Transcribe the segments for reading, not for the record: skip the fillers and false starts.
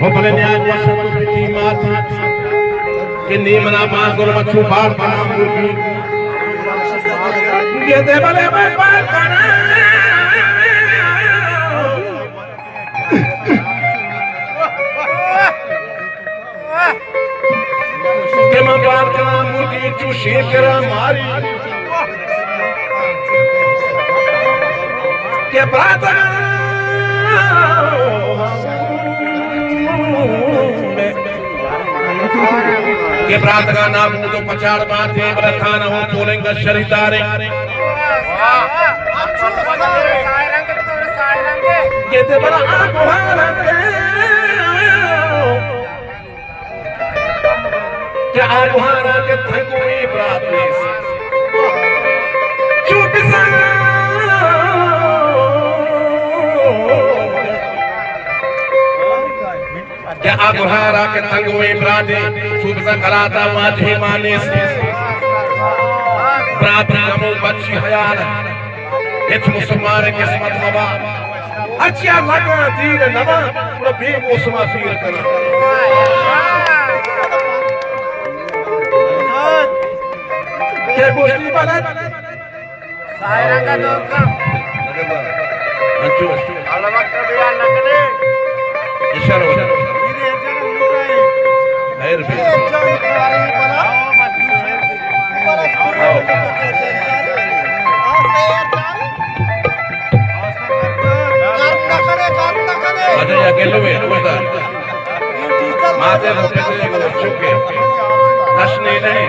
Hopale ne aaj wasam ki maat ke nimana ma gor machu baar bana murgi ye de bale baar bana ke ma baar bana murgi chu shekara mari ke brata के प्रात का नाम तो पचाड़ बाते बरखाना हो बोलेंगे शरीदारे ये ते बड़ा आगुहारा क्या आगुहारा के थकोई प्रात में चुप सा क्या आगुहारा के थंगवे प्राते शुभ सा कराता माझे माने से प्रात कमो बच्ची हयाल इच मुसलमान किस्मत नवा अच्छा लगा तीर नवा पूरा बे मौसमा तीर करा क्या गोष्ठी बनत सायरंग का दोका अंचु अल्लाह वक्त बयान न करे इशारा खैर भी अरे अकेले में बता माते रोके से चुके हंसने नहीं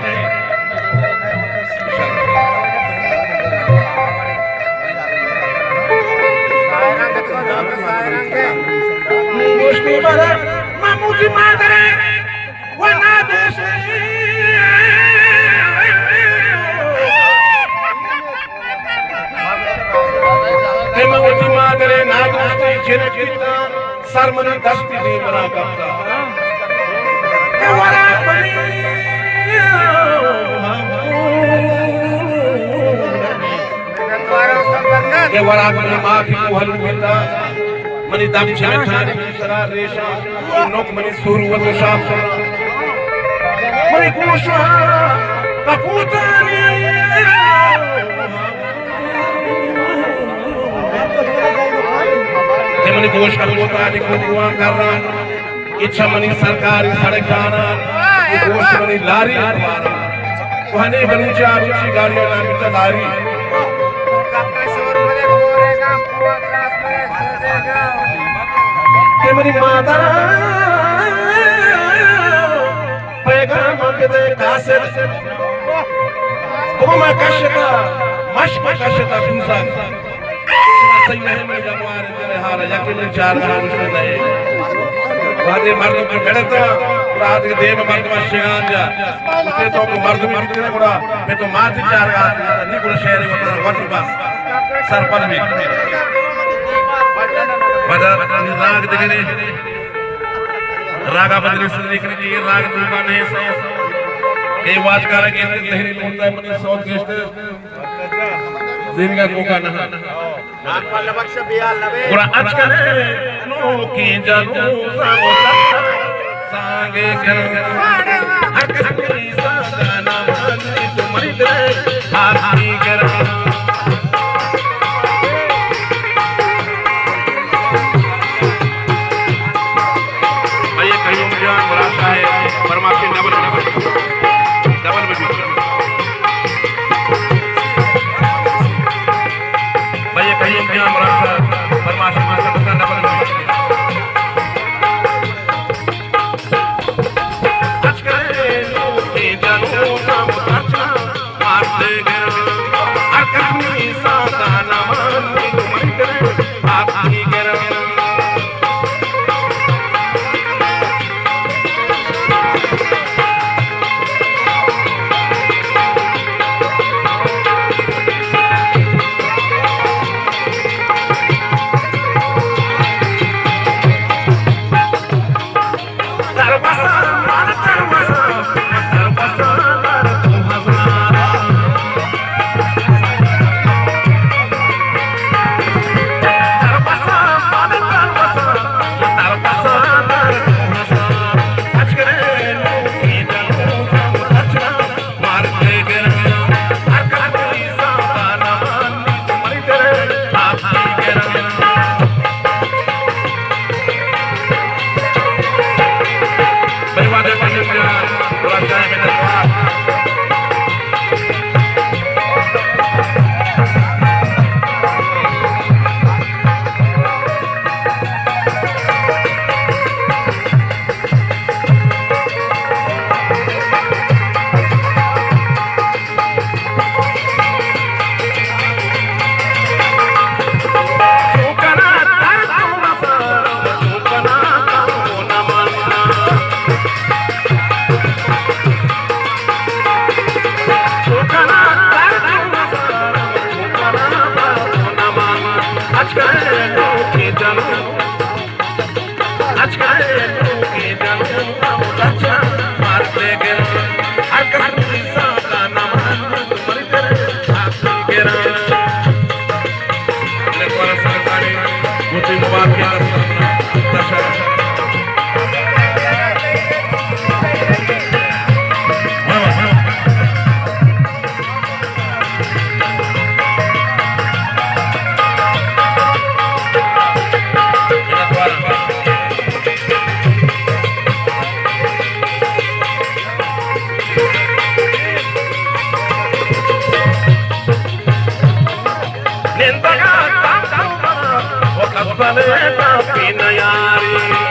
मुश्किल बड़ा मामूजी मादरे वना देशे मामूजी मादरे ना दोस्ती जिरकिता सरमनी दस्ती दे बना करता वरा बनी के वरा बनी माफी को हलू होता मनी दम छे खाने में सरा रेशा नोक मनी सुरु व शाप मनी कोशा कपूतानी ते मनी कोश कपूतानी को दुआ कर रहा इच्छा मनी सरकारी सड़क जाना कोश मनी लारी वहाने बनी चार ऊंची गाड़ियां ना मिटा लारी के मनी माता पैगाम के दे कासिर कोमा कशता मशक कशता पूसा सही नहीं में जमार तेरे हाल यकीन चार हाल नहीं वादे मर्द पर बैठता रात के देव मर्द में शिगान जा उसे तो मर्द ने कोड़ा मैं तो मात चार हाल नहीं कोड़ा शहर को वाटर बस सर पर भी बड़ा राग देखने रागा बदले से देखने की राग दूबा नहीं सो ये वाच कर के लहरी होता है मनी सौत के दिन का कोका नहा नाक पर लबक से बियाल लबे पूरा आजकल नो की जादू सांगे कर हकरी साना मानी तुम्हारी दे हाथी कर परमात्मा डबल में भैया कहीं क्या परमात्मा डबल में आपकी गिरफ्त ఒక పలేట పినయారి